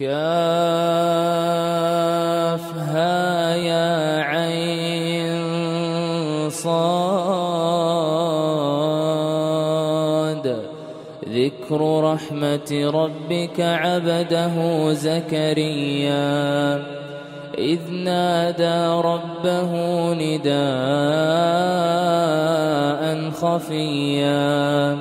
كافها يا عين صاد. ذكر رحمة ربك عبده زكريا إذ نادى ربه نداء خفيا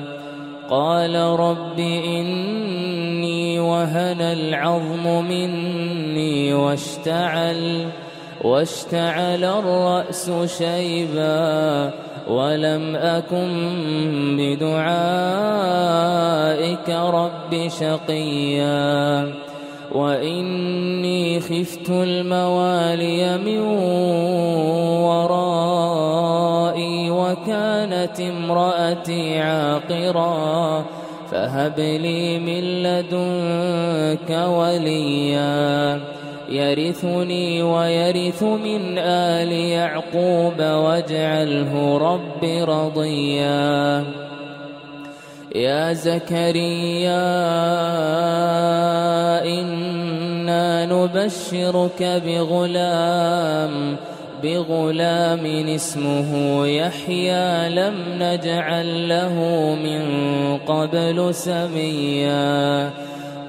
قال رب إني وهن العظم مني واشتعل الرأس شيبا ولم أكن بدعائك رب شقيا وإني خفت الموالي من ورائي وكانت امرأتي عاقرا فهب لي من لدنك وليا يرثني ويرث من آل يعقوب واجعله رب رضيا. يا زكريا إنا نبشرك بغلام اسمه يحيى لم نجعل له من قبل سميا.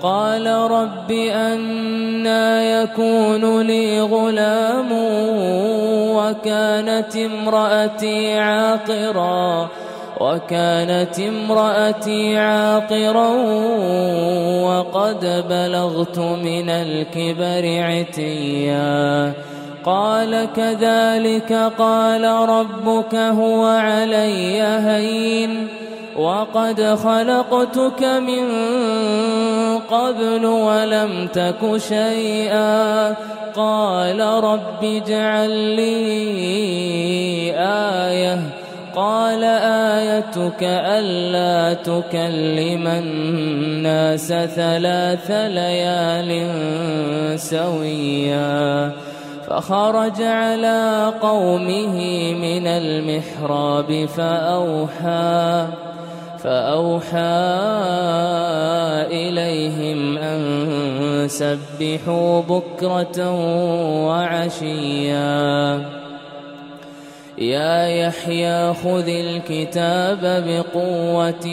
قال رب أنى يكون لي غلام وكانت امرأتي عاقرا وقد بلغت من الكبر عتيا. قال كذلك قال ربك هو علي هين وقد خلقتك من قبل ولم تك شيئا. قال رب اجعل لي آية قال آيتك ألا تكلم الناس 3 ليال سويا. فخرج على قومه من المحراب فأوحى إليهم أن سبحوا بكرة وعشيا. يا يحيى خذ الكتاب بقوة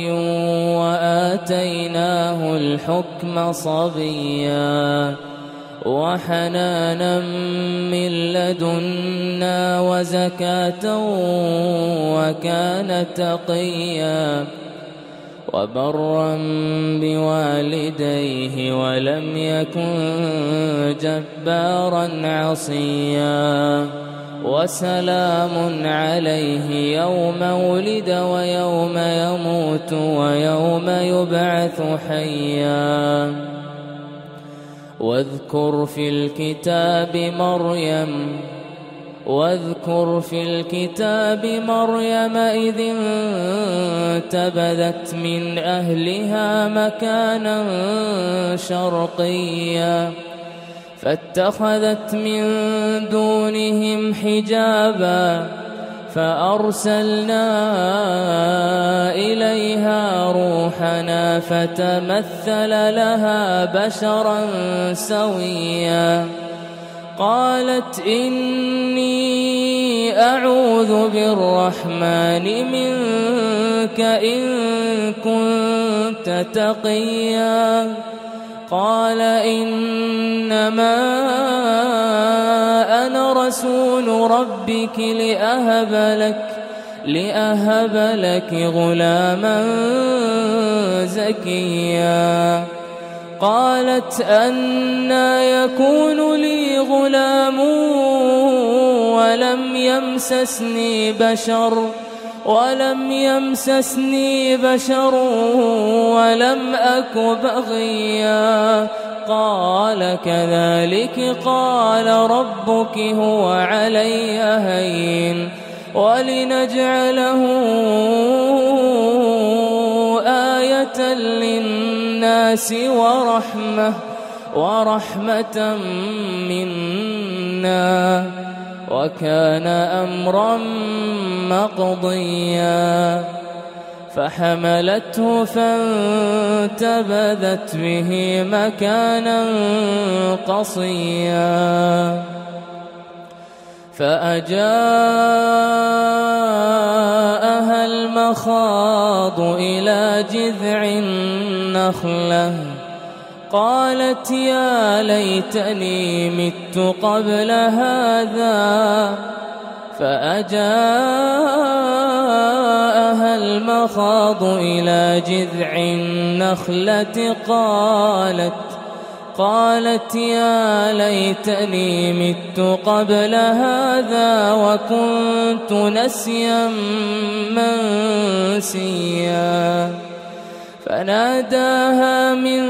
وآتيناه الحكم صبيا وحنانا من لدنا وزكاة وكان تقيا وبرا بوالديه ولم يكن جبارا عصيا. وسلام عليه يوم ولد ويوم يموت ويوم يبعث حيا. واذكر في الكتاب مريم إذ انتبذت من أهلها مكانا شرقيا فاتخذت من دونهم حجابا فأرسلنا إليها روحنا فتمثل لها بشرا سويا. قالت إني أعوذ بالرحمن منك إن كنت تقيا. قال إنما أنا رسول ربك لأهب لك غلاما زكيا. قالت أنى يكون لي غلام ولم يمسسني بشر ولم أك بغيا. قال كذلك قال ربك هو علي هين ولنجعله آية للناس ورحمة منا وكان أمرا مقضيا. فحملته فانتبذت به مكانا قصيا فأجاءها المخاض إلى جذع النخلة قالت يا ليتني مت قبل هذا فأجاءها المخاض إلى جذع النخلة قالت يا ليتني مت قبل هذا وكنت نسيا منسيا فناداها من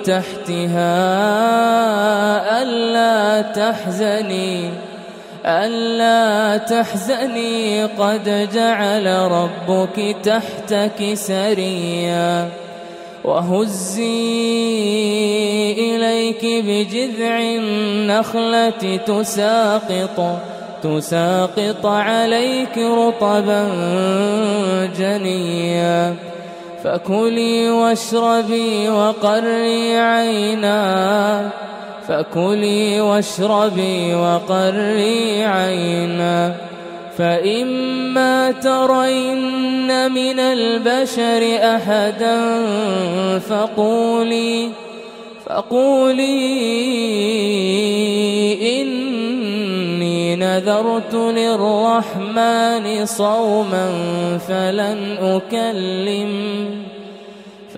تحتها ألا تحزني قد جعل ربك تحتك سريا وهزي إليك بجذع النخلة تساقط عليك رطبا جنيا فكلي واشربي وقري عينا فإما ترين من البشر أحدا فقولي إني نذرت للرحمن صوما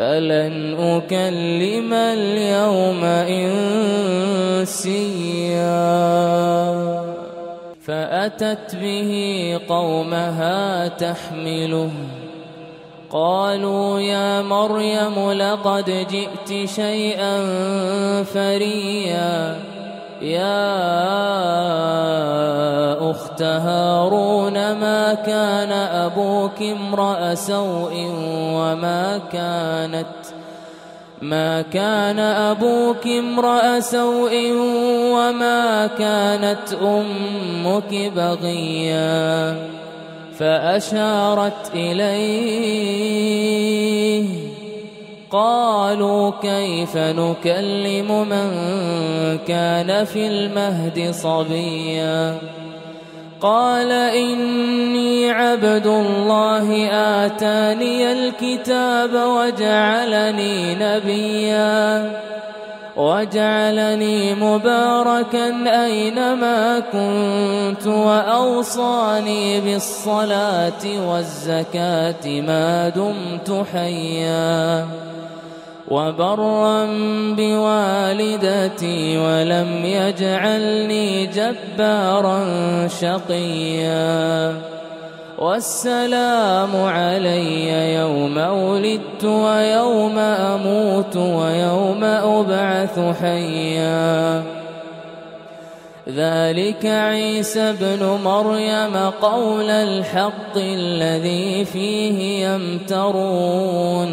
فلن أكلم اليوم إنسيا فأتت به قومها تحمله قالوا يا مريم لقد جئت شيئا فريا يا أخت هارون ما كان أبوك امرأ سوء وما كانت أمك بغيا فأشارت إليه قالوا كيف نكلم من كان في المهد صبيا قال إني عبد الله آتاني الكتاب وجعلني مباركا أينما كنت وأوصاني بالصلاة والزكاة ما دمت حيا وبرا بوالدتي ولم يجعلني جبارا شقيا والسلام علي يوم ولدت ويوم أموت ويوم أبعث حيا ذلك عيسى ابن مريم قول الحق الذي فيه يمترون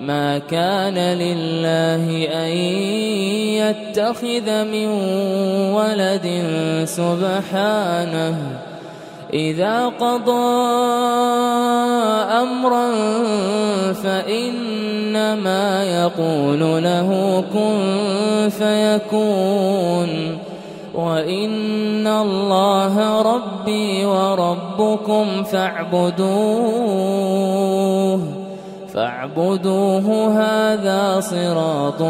ما كان لله أن يتخذ من ولد سبحانه إذا قضى أمرا فإنما يقول له كن فيكون وإن الله ربي وربكم فاعبدوه هذا صراط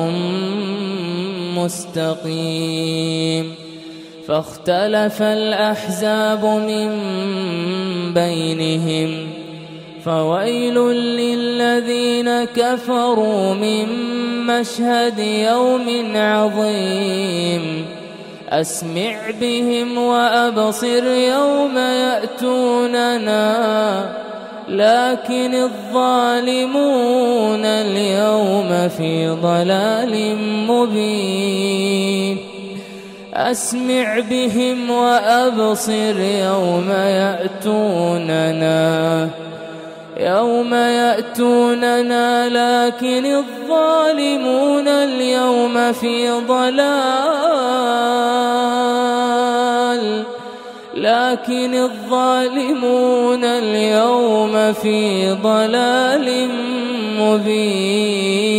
مستقيم فاختلف الأحزاب من بينهم فويل للذين كفروا من مشهد يوم عظيم أسمع بهم وأبصر يوم يأتوننا لكن الظالمون اليوم في ضلال مبين أسمع بهم وأبصر يوم يأتوننا لكن الظالمون اليوم في ضلال لكن الظالمون اليوم في ضلال مبين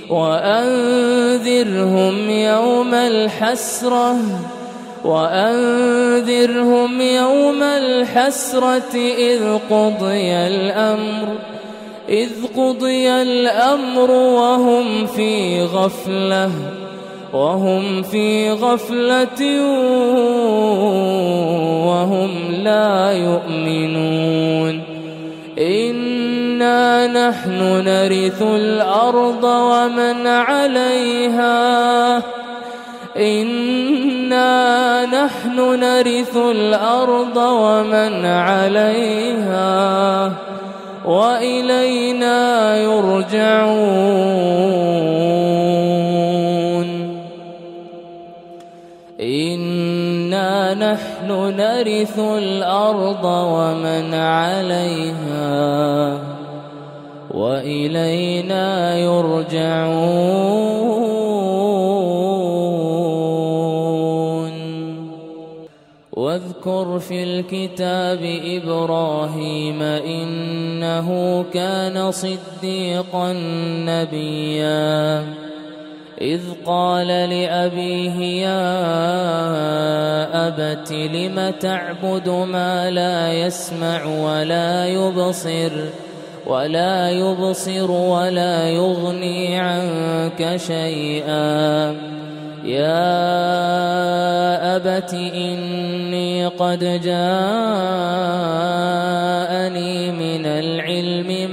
وأنذرهم يوم الحسرة إذ قضي الأمر وهم في غفلة وهم لا يؤمنون إنا نحن نرث الأرض ومن عليها وإلينا يرجعون إنا نحن نرث الأرض ومن عليها وإلينا يرجعون واذكر في الكتاب إبراهيم إنه كان صديقا نبيا إذ قال لأبيه يا أبت لم تعبد ما لا يسمع ولا يبصر ولا يغني عنك شيئا يا أبت إني قد جاءني من العلم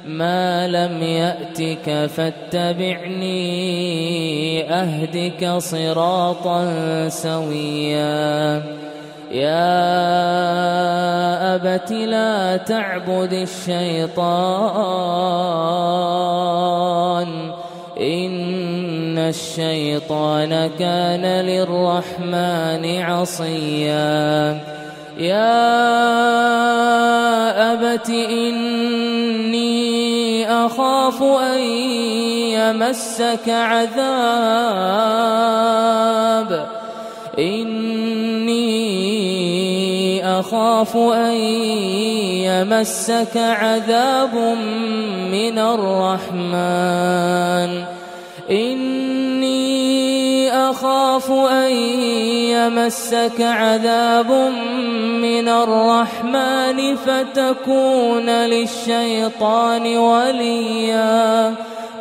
ما لم يأتك فاتبعني أهدك صراطا سويا يا أبت لا تعبد الشيطان إن الشيطان كان للرحمن عصيا يا أبت إني أخاف أن يمسك عذاب من الرحمن فتكون للشيطان وليا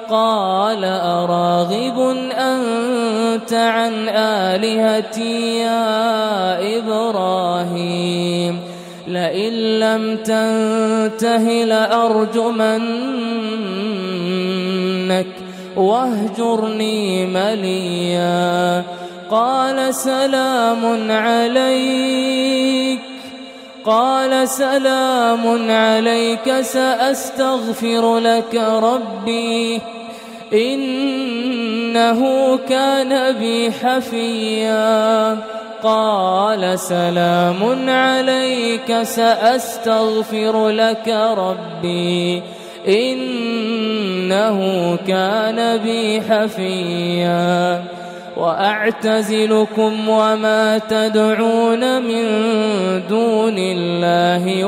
قال أراغب أنت عن آلهتي يا إبراهيم لئن لم تنته لأرجمنك واهجرني مليا قال سلام عليك سأستغفر لك ربي إنه كان بي حفيا قال سلام عليك سأستغفر لك ربي إنه كان بي حفيا وأعتزلكم وما تدعون من دون الله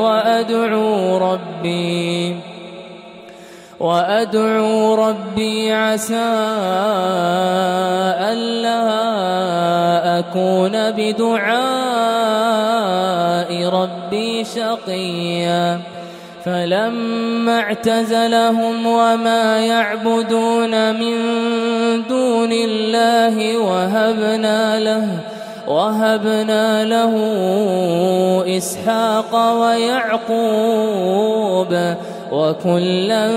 وأدعو ربي عسى ألا أكون بدعاء ربي شقيا فلما اعتزلهم وما يعبدون من دون الله وهبنا له إسحاق ويعقوب وكلا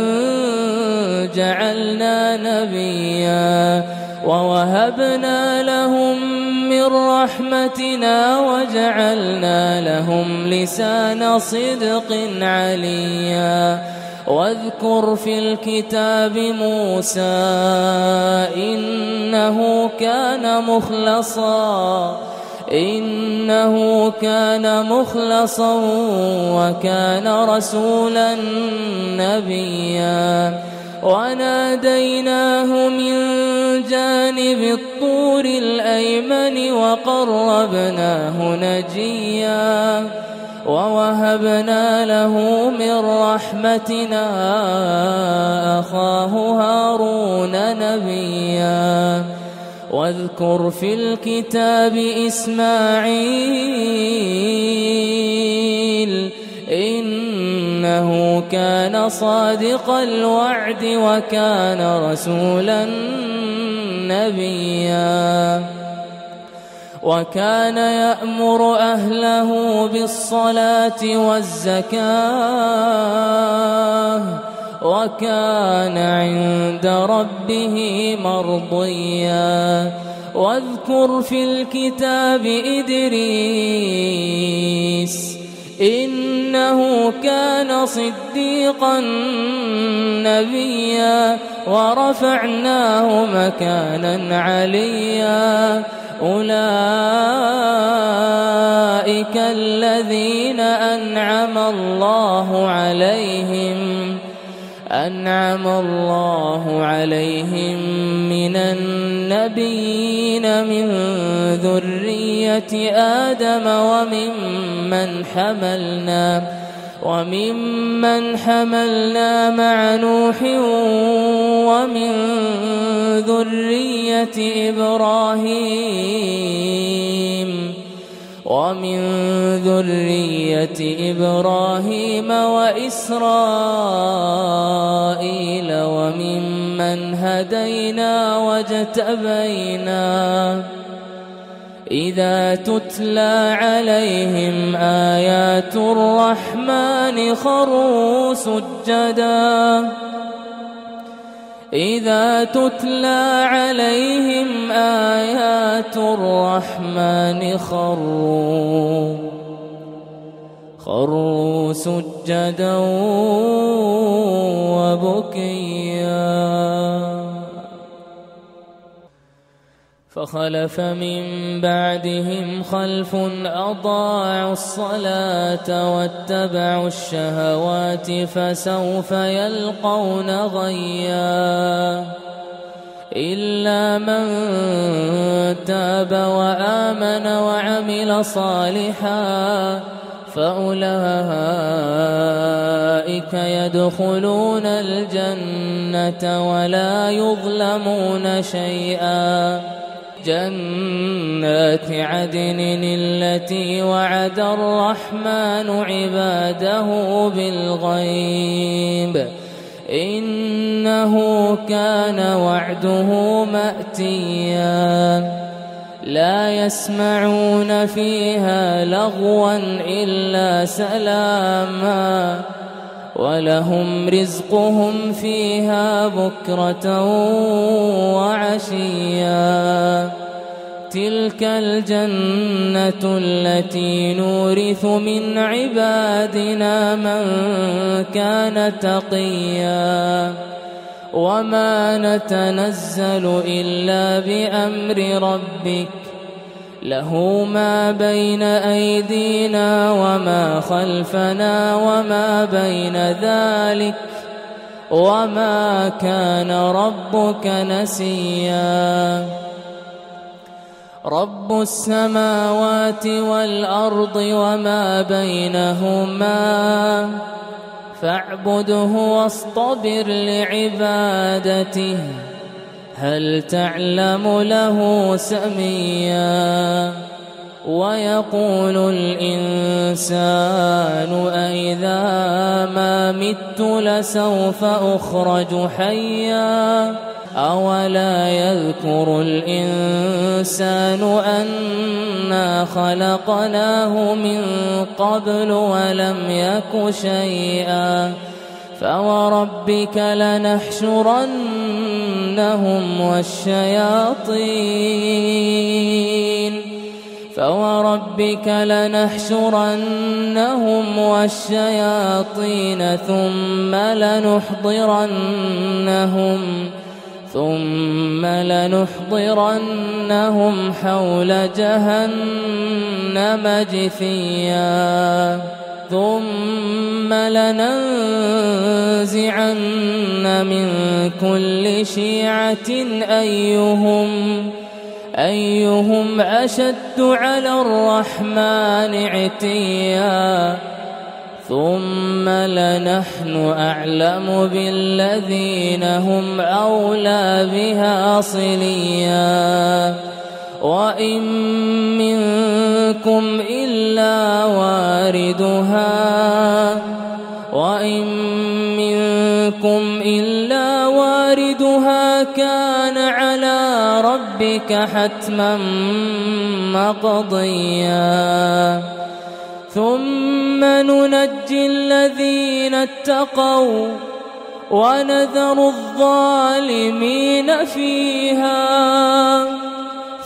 جعلنا نبيا ووهبنا لهم من رحمتنا وجعلنا لهم لسان صدق عليا واذكر في الكتاب موسى إنه كان مخلصا وكان رسولا نبيا وناديناه من بجانب الطور الأيمن وقربناه نجيا ووهبنا له من رحمتنا أخاه هارون نبيا واذكر في الكتاب إسماعيل إنه كان صادق الوعد وكان رسولا نبيا وكان يأمر أهله بالصلاة والزكاة وكان عند ربه مرضيا واذكر في الكتاب إدريس إنه كان صديقا نبيا ورفعناه مكانا عليا أولئك الذين أنعم الله عليهم من النبيين من ذرية آدم وممن حملنا مع نوح ومن ذرية إبراهيم وإسرائيل وممن هدينا واجتبينا إذا تتلى عليهم آيات الرحمن خروا سجدا إذا تتلى عليهم آيات الرحمن خروا سجدا وبكيا فخلف من بعدهم خلف أضاعوا الصلاة واتبعوا الشهوات فسوف يلقون غيا إلا من تاب وآمن وعمل صالحا فأولئك يدخلون الجنة ولا يظلمون شيئا جنات عدن التي وعد الرحمن عباده بالغيب إنه كان وعده مأتيا لا يسمعون فيها لغوا إلا سلاما ولهم رزقهم فيها بكرة وعشيا تلك الجنة التي نورث من عبادنا من كان تقيا وما نتنزل إلا بأمر ربك له ما بين أيدينا وما خلفنا وما بين ذلك وما كان ربك نسيا رب السماوات والأرض وما بينهما فاعبده واصطبر لعبادته هل تعلم له سميا ويقول الإنسان أإذا ما مت لسوف أخرج حيا أولا يذكر الإنسان أنا خلقناه من قبل ولم يك شيئا فوربك لنحشرنهم والشياطين ثم لنحضرنهم حول جهنم جثيا ثم لننزعن من كل شيعة أيهم أشد على الرحمن عتيا ثم لنحن أعلم بالذين هم أولى بها صليا وإن منكم إلا واردها كان على ربك حتما مقضيا ثم ننجي الذين اتقوا ونذر الظالمين فيها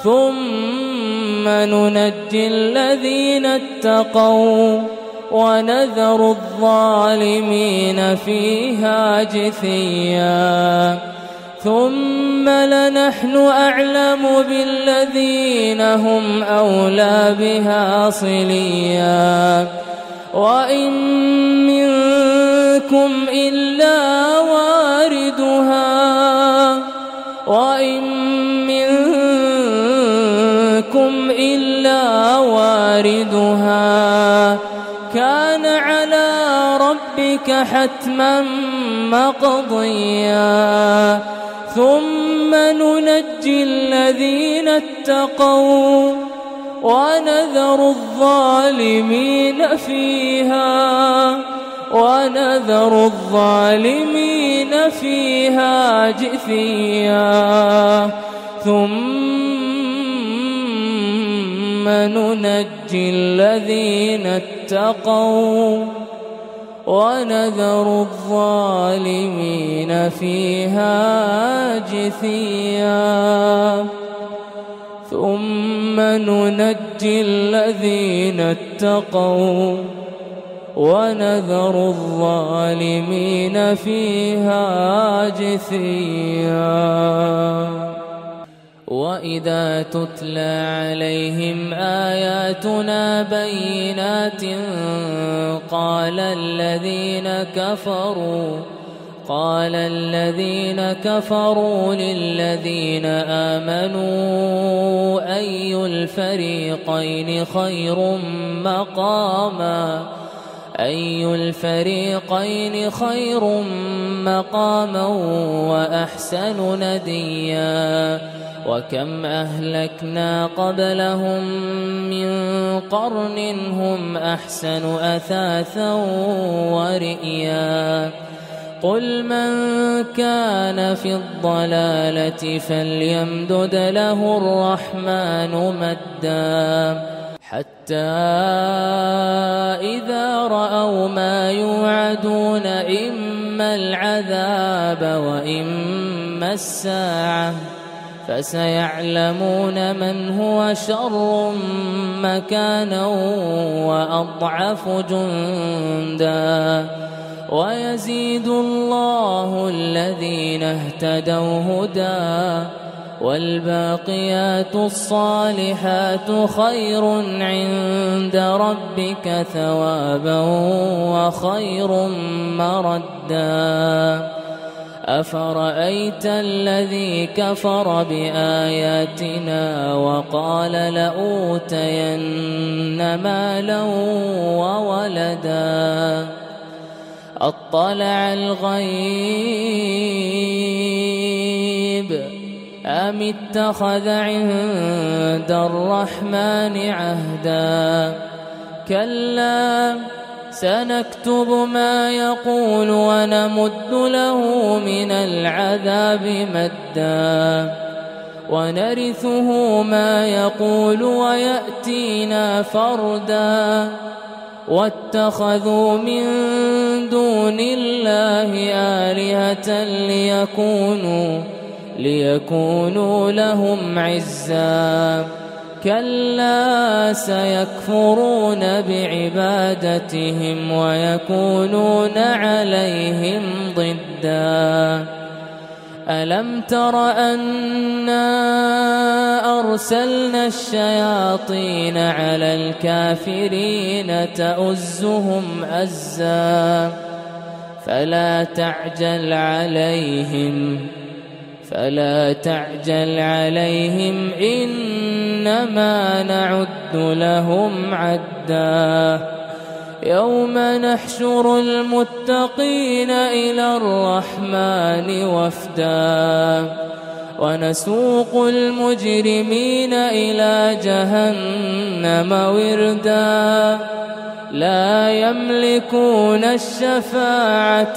ثم ننجي الذين اتقوا ونذر الظالمين فيها جثيا ثم لنحن أعلم بالذين هم أولى بها صليا وإن منكم إلا واردها كان على ربك حتما مقضيا ثم ننجي الذين اتقوا ونذر الظالمين فيها جثيا ثم ننجي الذين اتقوا ونذر الظالمين فيها جثيا ثم ننجي الذين اتقوا ونذر الظالمين فيها جثيا وإذا تتلى عليهم آياتنا بينات قال الذين كفروا للذين آمنوا أي الفريقين خير مقاما وأحسن نديا وكم أهلكنا قبلهم من قرن هم أحسن أثاثا ورئيا قل من كان في الضلالة فليمدد له الرحمن مدا حتى إذا رأوا ما يوعدون إما العذاب وإما الساعة فسيعلمون من هو شر مكانا وأضعف جندا ويزيد الله الذين اهتدوا هدى والباقيات الصالحات خير عند ربك ثوابا وخير مردا أفرأيت الذي كفر بآياتنا وقال لأوتين مالا وولدا أطلع الغيب أم اتخذ عند الرحمن عهدا كلا سنكتب ما يقول ونمد له من العذاب مدا ونرثه ما يقول ويأتينا فردا واتخذوا من دون الله آلهة ليكونوا لهم عزا كلا سيكفرون بعبادتهم ويكونون عليهم ضدا ألم تر أنا أرسلنا الشياطين على الكافرين تؤزهم أزا فلا تعجل عليهم إنما نعد لهم عدا يوم نحشر المتقين إلى الرحمن وفدا ونسوق المجرمين إلى جهنم وردا لا يملكون الشفاعة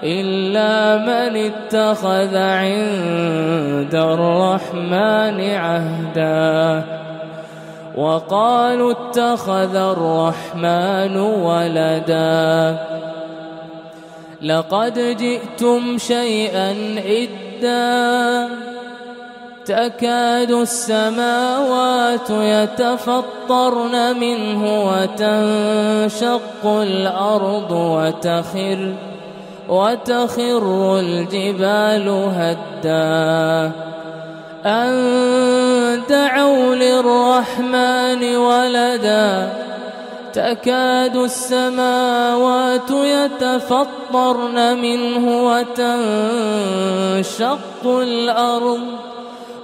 إلا من اتخذ عند الرحمن عهدا وقالوا اتخذ الرحمن ولدا لقد جئتم شيئا إدا تكاد السماوات يتفطرن منه وتنشق الأرض وتخر الجبال هدا أن دعوا للرحمن ولدا تكاد السماوات يتفطرن منه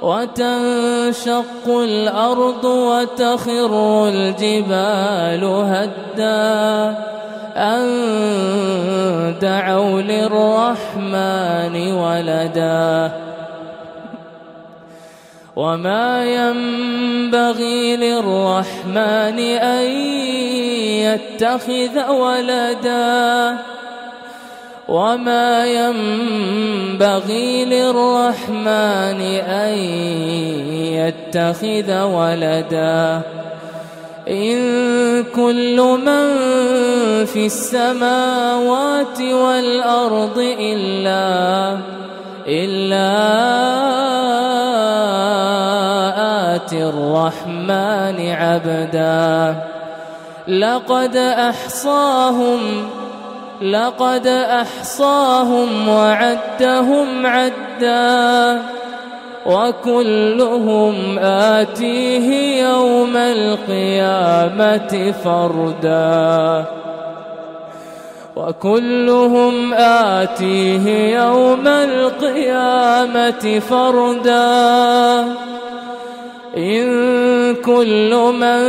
وتنشق الأرض وتخر الجبال هدا أن دعوا للرحمن ولدا وما ينبغي للرحمن أن يتخذ ولدا وما ينبغي للرحمن أن يتخذ ولدا إن كل من في السماوات والأرض إلا آتي الرحمن عبدا لقد أحصاهم وعدهم عدا وكلهم آتيه يوم القيامة فردا إن كل من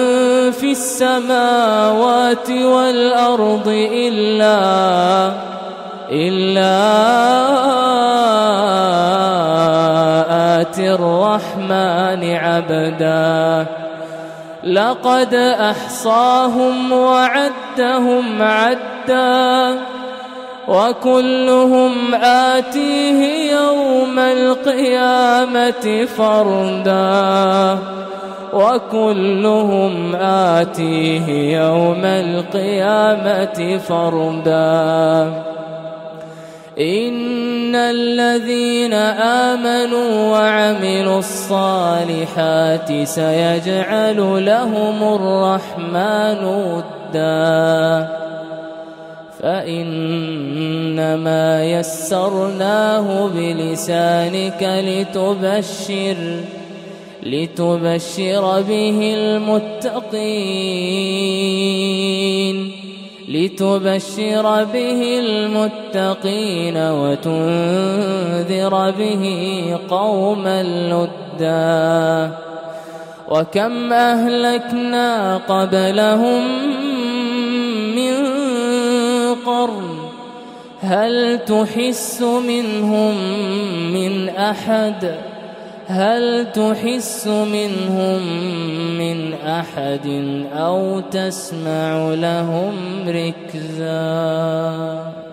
في السماوات والأرض إلا آتي الرحمن عبدا لقد أحصاهم وعدهم عدا وكلهم آتيه يوم القيامة فردا إن الذين آمنوا وعملوا الصالحات سيجعل لهم الرحمن ودا فإنما يسرناه بلسانك لتبشر به المتقين وتنذر به قوما لدا وكم أهلكنا قبلهم من قرن هل تحس منهم من أحد أو تسمع لهم ركزا.